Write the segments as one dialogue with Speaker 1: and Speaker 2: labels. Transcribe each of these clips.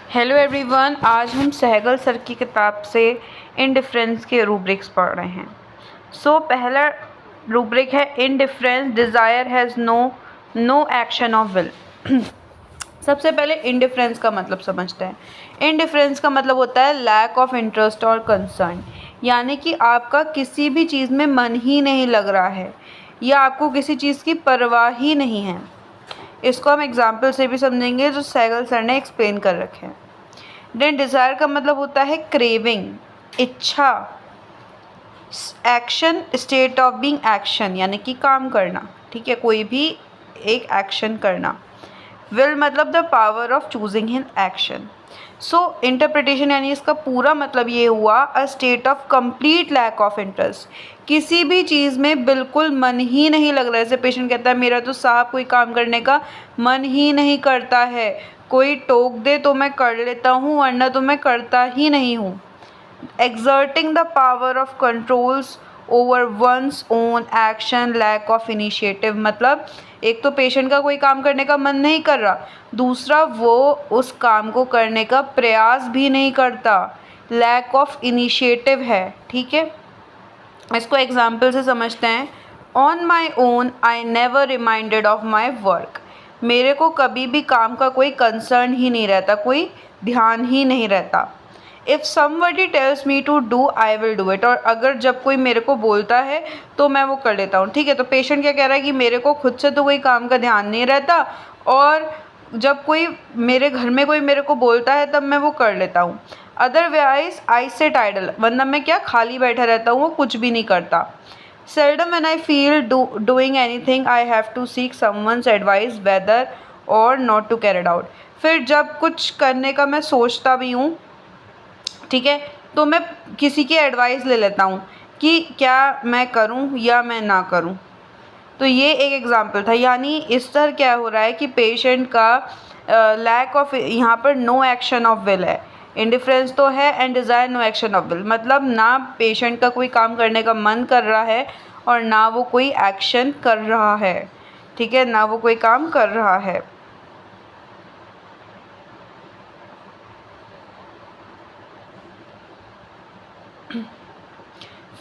Speaker 1: Hello everyone, आज हम Sehgal sir की किताब से इनडिफरेंस के रूब्रिक्स पढ़ रहे हैं। पहला रूब्रिक है indifference, desire has no action of will. सबसे पहले इनडिफरेंस का मतलब समझते हैं। इनडिफरेंस का मतलब होता है लैक ऑफ इंटरेस्ट और कंसर्न, यानी कि आपका किसी भी चीज़ में मन ही नहीं लग रहा है या आपको किसी चीज़ की परवाह ही नहीं है। इसको हम एग्जाम्पल से भी समझेंगे जो सहगल सर ने एक्सप्लेन कर रखे हैं। देन डिज़ायर का मतलब होता है क्रेविंग, इच्छा। Action, state of being action, यानी कि काम करना, ठीक है, कोई भी एक एक्शन करना। विल मतलब the power of choosing in action. Interpretation यानी इसका पूरा मतलब ये हुआ a state of complete lack of interest, किसी भी चीज़ में बिल्कुल मन ही नहीं लग रहा है। जैसे पेशेंट कहता है मेरा तो साहब कोई काम करने का मन ही नहीं करता है, कोई टोक दे तो मैं कर लेता हूँ वरना तो मैं करता ही नहीं हूँ। exerting the power of controls over one's own action, lack of initiative। मतलब एक तो पेशेंट का कोई काम करने का मन नहीं कर रहा, दूसरा वो उस काम को करने का प्रयास भी नहीं करता, लैक ऑफ इनिशिएटिव है, ठीक है। इसको एग्जाम्पल से समझते हैं। On my own I never reminded of my work. मेरे को कभी भी काम का कोई कंसर्न ही नहीं रहता, कोई ध्यान ही नहीं रहता। If somebody tells me to do I will do it. और अगर जब कोई मेरे को बोलता है तो मैं वो कर लेता हूँ, ठीक है। तो पेशेंट क्या कह रहा है कि मेरे को खुद से तो कोई काम का ध्यान नहीं रहता और जब कोई मेरे घर में कोई मेरे को बोलता है तब मैं वो कर लेता हूँ। अदरवाइज आई सिट आइडल, वरना मैं क्या खाली बैठा रहता हूँ, वो कुछ भी नहीं करता। Seldom when I feel doing anything I have to seek someone's advice whether और not to carry it out. फिर जब कुछ करने का मैं सोचता भी हूँ, ठीक है, तो मैं किसी की एडवाइस ले लेता हूँ कि क्या मैं करूँ या मैं ना करूँ। तो ये एक एग्जांपल था, यानी इस तरह क्या हो रहा है कि पेशेंट का लैक ऑफ, यहाँ पर नो एक्शन ऑफ विल है। इंडिफरेंस तो है and desire no action of will, मतलब ना पेशेंट का कोई काम करने का मन कर रहा है और ना वो कोई एक्शन कर रहा है, ठीक है, ना वो कोई काम कर रहा है।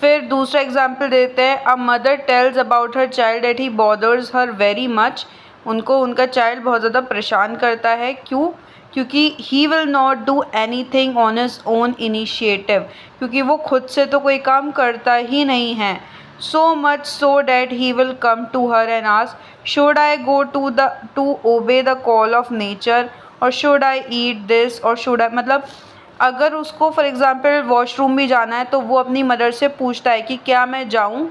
Speaker 1: फिर दूसरा एग्जाम्पल देते हैं। A mother tells about her child that he bothers her very much. उनको उनका चाइल्ड बहुत ज़्यादा परेशान करता है, क्यों? क्योंकि he will not do any thing on his own initiative, क्योंकि वो खुद से तो कोई काम करता ही नहीं है। So much so that he will come to her and ask should I go to obey the call of nature और शुड आई ईट दिस और शुड आई, मतलब अगर उसको फॉर एग्ज़ाम्पल वॉशरूम भी जाना है तो वो अपनी मदर से पूछता है कि क्या मैं जाऊँ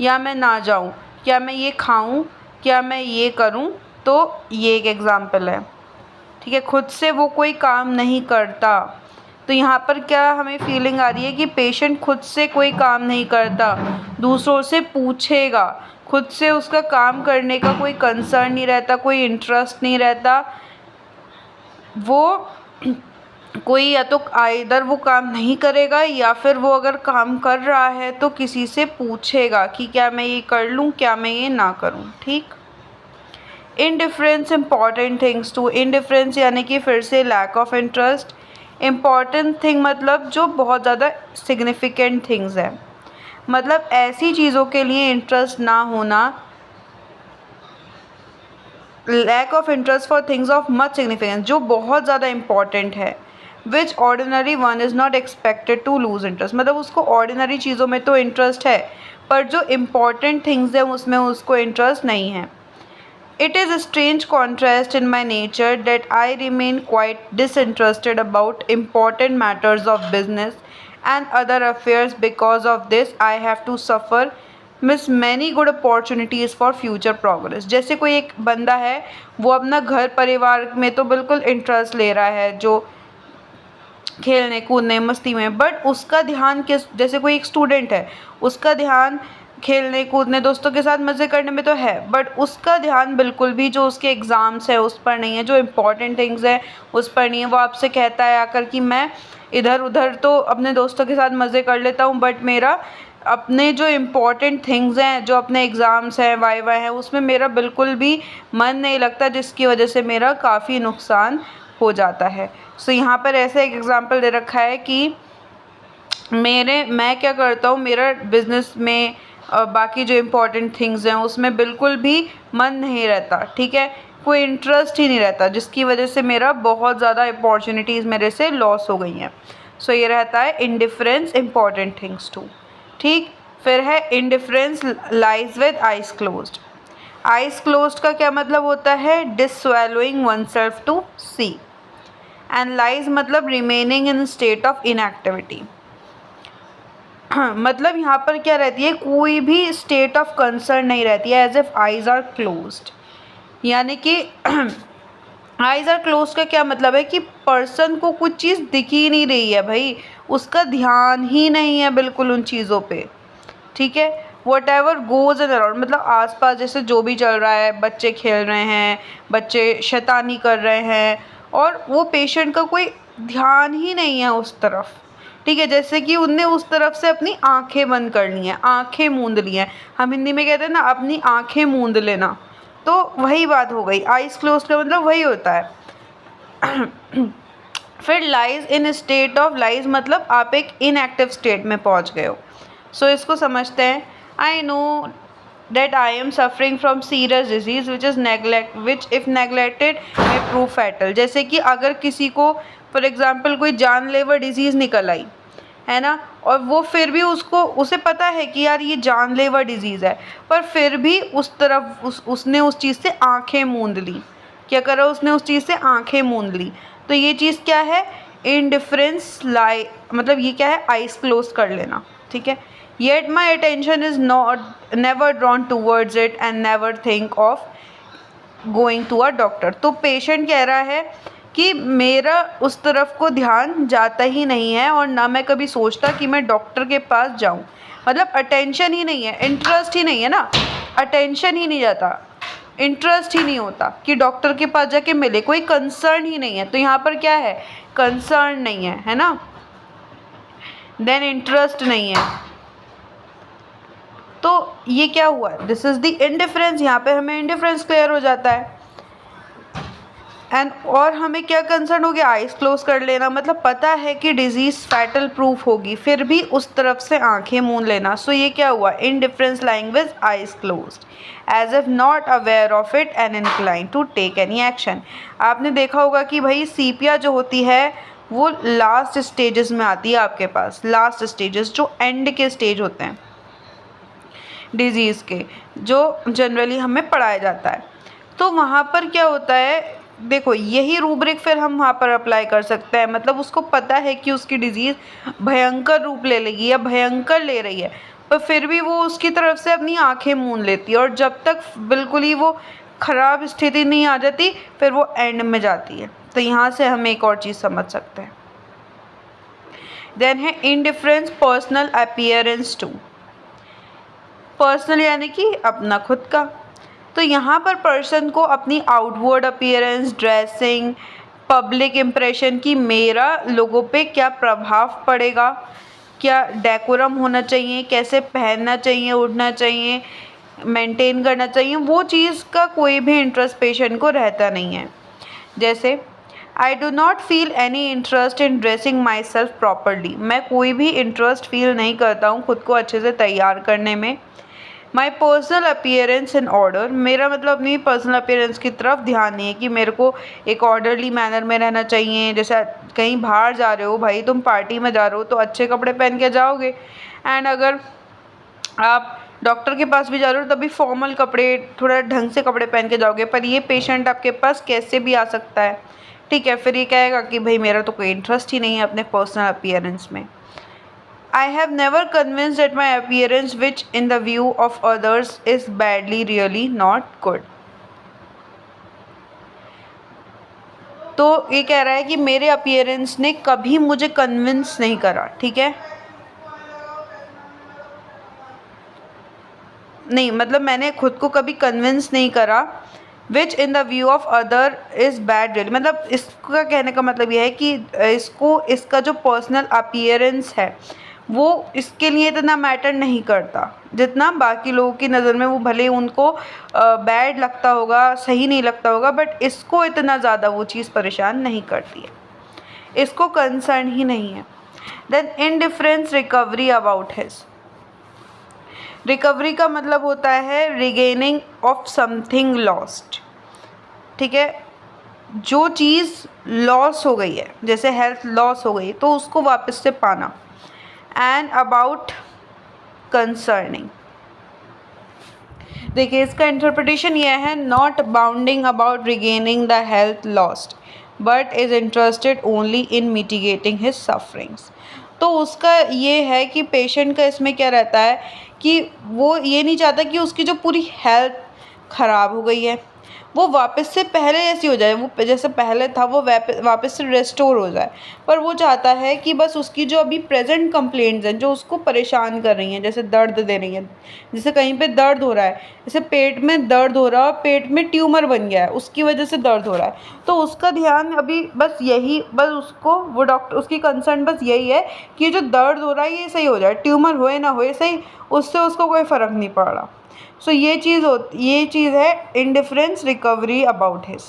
Speaker 1: या मैं ना जाऊँ, क्या मैं ये खाऊँ, क्या मैं ये करूँ। तो ये एक एग्ज़ाम्पल है, ठीक है। खुद से वो कोई काम नहीं करता। तो यहाँ पर क्या हमें फीलिंग आ रही है कि पेशेंट खुद से कोई काम नहीं करता, दूसरों से पूछेगा, खुद से उसका काम करने का कोई कंसर्न नहीं रहता, कोई इंटरेस्ट नहीं रहता। वो कोई या तो आइदर वो काम नहीं करेगा या फिर वो अगर काम कर रहा है तो किसी से पूछेगा कि क्या मैं ये कर लूँ, क्या मैं ये ना करूँ, ठीक। Indifference important things too. Indifference यानी कि फिर से lack of interest. Important thing मतलब जो बहुत ज़्यादा सिग्निफिकेंट थिंग्स है, मतलब ऐसी चीज़ों के लिए इंटरेस्ट ना होना। Lack of interest for things of much significance, जो बहुत ज़्यादा इंपॉर्टेंट है। Which ordinary one is not expected to lose interest, मतलब उसको ऑर्डिनरी चीज़ों में तो इंटरेस्ट है पर जो इम्पॉर्टेंट थिंग्स हैं उसमें उसको इंटरेस्ट नहीं है। It is a strange contrast in my nature that I remain quite disinterested about important matters of business and other affairs. Because of this I have to suffer miss many good opportunities for future progress. जैसे कोई एक बंदा है, वो अपना घर परिवार में तो बिल्कुल इंटरेस्ट ले रहा है, जो खेलने कूदने मस्ती में, बट उसका ध्यान किस, जैसे कोई एक स्टूडेंट है, उसका ध्यान खेलने कूदने दोस्तों के साथ मज़े करने में तो है, बट उसका ध्यान बिल्कुल भी जो उसके एग्ज़ाम्स है उस पर नहीं है, जो इम्पॉर्टेंट थिंग्स है उस पर नहीं है। वो आपसे कहता है आकर कि मैं इधर उधर तो अपने दोस्तों के साथ मज़े कर लेता हूँ बट मेरा अपने जो इम्पॉर्टेंट थिंग्स हैं, जो अपने एग्ज़ाम्स हैं, वाइवा हैं, उसमें मेरा बिल्कुल भी मन नहीं लगता, जिसकी वजह से मेरा काफ़ी नुकसान हो जाता है। सो यहाँ पर ऐसे एक एग्जांपल दे रखा है कि मैं क्या करता हूँ, मेरा बिजनेस में बाकी जो इम्पोर्टेंट थिंग्स हैं उसमें बिल्कुल भी मन नहीं रहता, ठीक है, कोई इंटरेस्ट ही नहीं रहता, जिसकी वजह से मेरा बहुत ज़्यादा अपॉर्चुनिटीज़ मेरे से लॉस हो गई हैं। सो ये रहता है इनडिफरेंस इम्पॉर्टेंट थिंग्स टू। ठीक, फिर है indifference lies with eyes closed. Eyes closed का क्या मतलब होता है? Disallowing one self to see. And lies मतलब remaining in state of inactivity. मतलब यहाँ पर क्या रहती है, कोई भी स्टेट ऑफ कंसर्न नहीं रहती है, as if eyes are closed. यानी कि आइज आर क्लोज का क्या मतलब है कि पर्सन को कुछ चीज़ दिख ही नहीं रही है भाई, उसका ध्यान ही नहीं है बिल्कुल उन चीज़ों पे, ठीक है। What ever goes in around, मतलब आसपास जैसे जो भी चल रहा है, बच्चे खेल रहे हैं, बच्चे शैतानी कर रहे हैं, और वो पेशेंट का कोई ध्यान ही नहीं है उस तरफ, ठीक है। जैसे कि उनने उस तरफ से अपनी आंखें बंद कर ली हैं, आंखें मूंद ली हैं, हम हिंदी में कहते हैं ना अपनी आंखें मूंद लेना, तो वही बात हो गई। आइज़ क्लोज का मतलब वही होता है। फिर lies in state of, lies मतलब आप एक इनएक्टिव स्टेट में पहुंच गए हो। सो इसको समझते हैं। I know that I am suffering from serious disease which if neglected may prove fatal। जैसे कि अगर किसी को फॉर एग्जांपल कोई जानलेवा डिजीज़ निकल आई है ना, और वो फिर भी उसे पता है कि यार ये जानलेवा डिजीज़ है, पर फिर भी उसने उस चीज़ से आंखें मूंद ली। क्या करा उसने? उस चीज़ से आंखें मूंद ली। तो ये चीज़ क्या है? इनडिफरेंस मतलब ये क्या है? आइज़ क्लोज कर लेना, ठीक है। Yet my attention is never drawn towards it and never think of going to a doctor। तो पेशेंट कह रहा है कि मेरा उस तरफ को ध्यान जाता ही नहीं है और ना मैं कभी सोचता कि मैं डॉक्टर के पास जाऊं। मतलब अटेंशन ही नहीं है, इंटरेस्ट ही नहीं है ना, अटेंशन ही नहीं जाता, इंटरेस्ट ही नहीं होता कि डॉक्टर के पास जाके मिले, कोई कंसर्न ही नहीं है। तो यहाँ पर क्या है? कंसर्न नहीं है ना, देन इंटरेस्ट नहीं है। तो ये क्या हुआ? This is the indifference. यहाँ पे हमें इनडिफरेंस क्लियर हो जाता है। और हमें क्या कंसर्न हो गया? आइज़ क्लोज कर लेना, मतलब पता है कि डिजीज़ फैटल प्रूफ होगी, फिर भी उस तरफ से आंखें मूंद लेना। सो ये क्या हुआ? Indifference lying with eyes closed as if not aware of it and incline to take any action. आपने देखा होगा कि भाई सीपिया जो होती है वो लास्ट स्टेजेस में आती है आपके पास, लास्ट स्टेजेस जो एंड के स्टेज होते हैं डिजीज़ के, जो जनरली हमें पढ़ाया जाता है। तो वहाँ पर क्या होता है, देखो यही रूब्रिक फिर हम वहाँ पर अप्लाई कर सकते हैं। मतलब उसको पता है कि उसकी डिज़ीज़ भयंकर रूप ले लेगी या भयंकर ले रही है, पर फिर भी वो उसकी तरफ से अपनी आंखें मूंद लेती है, और जब तक बिल्कुल ही वो ख़राब स्थिति नहीं आ जाती फिर वो एंड में जाती है। तो यहाँ से हम एक और चीज़ समझ सकते हैं। देन है indifference personal appearance too. Personal यानी कि अपना खुद का। तो यहाँ पर पर्सन को अपनी outward appearance, dressing, public impression की मेरा लोगों पे क्या प्रभाव पड़ेगा, क्या डेकोरम होना चाहिए, कैसे पहनना चाहिए, उड़ना चाहिए, मेंटेन करना चाहिए, वो चीज़ का कोई भी इंटरेस्ट पेशेंट को रहता नहीं है। जैसे I do not feel any interest in dressing my self properly. मैं कोई भी इंटरेस्ट फील नहीं करता हूँ खुद को अच्छे से तैयार करने में। My personal appearance in order, मेरा मतलब अपनी पर्सनल अपीयरेंस की तरफ ध्यान नहीं है कि मेरे को एक ऑर्डरली मैनर में रहना चाहिए। जैसे कहीं बाहर जा रहे हो भाई, तुम पार्टी में जा रहे हो तो अच्छे कपड़े पहन के जाओगे, एंड अगर आप डॉक्टर के पास भी जा रहे हो तभी फॉर्मल कपड़े, थोड़ा ढंग से कपड़े पहन के जाओगे। पर ये पेशेंट आपके पास कैसे भी आ सकता है, ठीक है। फिर ये कहेगा कि भाई मेरा तो कोई इंटरेस्ट ही नहीं है अपने पर्सनल अपीयरेंस में। I have never convinced that my appearance, which in the view of others is badly, really not good। तो ये कह रहा है कि मेरे अपीयरेंस ने कभी मुझे कन्विंस नहीं करा, ठीक है। नहीं मतलब मैंने खुद को कभी कन्विंस नहीं करा, which in the view of other is bad really. मतलब इसका कहने का मतलब यह है कि इसका जो पर्सनल अपीयरेंस है वो इसके लिए इतना मैटर नहीं करता जितना बाकी लोगों की नज़र में वो भले उनको बैड लगता होगा, सही नहीं लगता होगा, बट इसको इतना ज़्यादा वो चीज़ परेशान नहीं करती है, इसको कंसर्न ही नहीं है। Then indifference recovery about his. Recovery का मतलब होता है रिगेनिंग ऑफ समथिंग लॉस्ट। ठीक है, जो चीज़ लॉस हो गई है, जैसे हेल्थ लॉस हो गई तो उसको वापस से पाना। एंड अबाउट कंसर्निंग, देखिए इसका इंटरप्रिटेशन यह है, not bounding about regaining the health lost but is interested only in mitigating his sufferings. तो उसका ये है कि पेशेंट का इसमें क्या रहता है कि वो ये नहीं चाहता कि उसकी जो पूरी हेल्थ ख़राब हो गई है वो वापस से पहले जैसी हो जाए, वो जैसे पहले था वो वापस से रेस्टोर हो जाए, पर वो चाहता है कि बस उसकी जो अभी प्रेजेंट कंप्लेंट्स हैं जो उसको परेशान कर रही हैं, जैसे दर्द दे रही हैं, जैसे कहीं पे दर्द हो रहा है, जैसे पेट में दर्द हो रहा है, पेट में ट्यूमर बन गया है उसकी वजह से दर्द हो रहा है, तो उसका ध्यान अभी बस यही, बस उसको वो डॉक्टर, उसकी कंसर्न बस यही है कि जो दर्द हो रहा है ये सही हो जाए, ट्यूमर होए ना होए सही, उससे उसको कोई फ़र्क नहीं पड़ रहा। सो ये चीज़ है indifference recovery about his.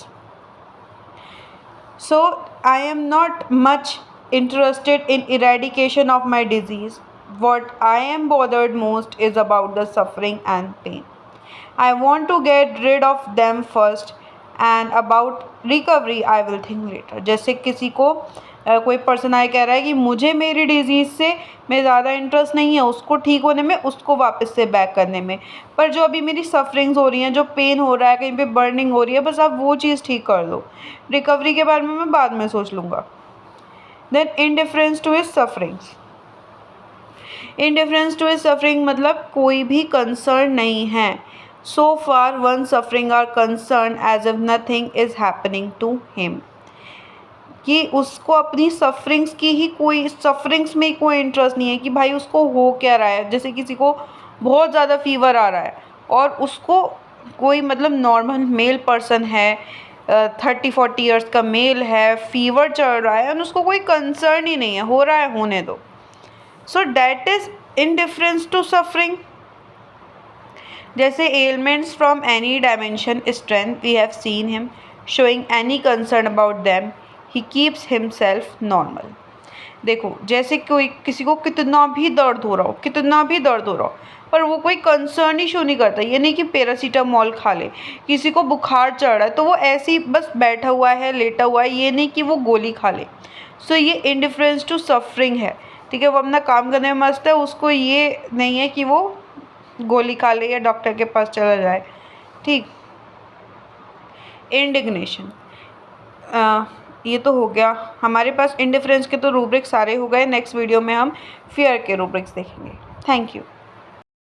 Speaker 1: So I am not much interested in eradication of my disease. What I am bothered most is about the suffering and pain. I want to get rid of them first and about recovery I will think later. जैसे किसी को कोई person आए कह रहा है कि मुझे मेरी डिज़ीज़ से मैं ज़्यादा इंटरेस्ट नहीं है उसको ठीक होने में, उसको वापस से बैक करने में, पर जो अभी मेरी सफरिंग्स हो रही हैं, जो पेन हो रहा है, कहीं पे बर्निंग हो रही है, बस आप वो चीज़ ठीक कर दो, रिकवरी के बारे में मैं बाद में सोच लूँगा। Then indifference to his sufferings. Indifference to his suffering मतलब कोई भी कंसर्न नहीं है। So far one suffering are concern as if nothing is happening to him, कि उसको अपनी सफरिंग्स की ही कोई, सफरिंग्स में कोई इंटरेस्ट नहीं है कि भाई उसको हो क्या रहा है। जैसे किसी को बहुत ज़्यादा फीवर आ रहा है और उसको कोई मतलब नॉर्मल मेल पर्सन है, 30-40 ईयर्स का मेल है, फीवर चल रहा है और उसको कोई कंसर्न ही नहीं है, हो रहा है होने दो। So that is indifference to suffering. जैसे elements from any dimension strength we have seen him showing any concern about them, he keeps himself normal. देखो जैसे कोई किसी को कितना भी दर्द हो रहा हो, पर वो कोई कंसर्न ही शो नहीं करता। ये नहीं कि पैरासीटामोल खा ले, किसी को बुखार चढ़ रहा है तो वो ऐसे ही बस बैठा हुआ है, लेटा हुआ है, ये नहीं कि वो गोली खा ले। सो ये इंडिफरेंस टू सफरिंग है। ठीक है, वो अपना काम करने में मस्त है, उसको ये नहीं है कि वो गोली खा ले या डॉक्टर के पास चला जाए। ठीक, इंडिग्नेशन, ये तो हो गया हमारे पास। इंडिफरेंस के तो रूब्रिक्स सारे हो गए। नेक्स्ट वीडियो में हम फियर के रूब्रिक्स देखेंगे। Thank you.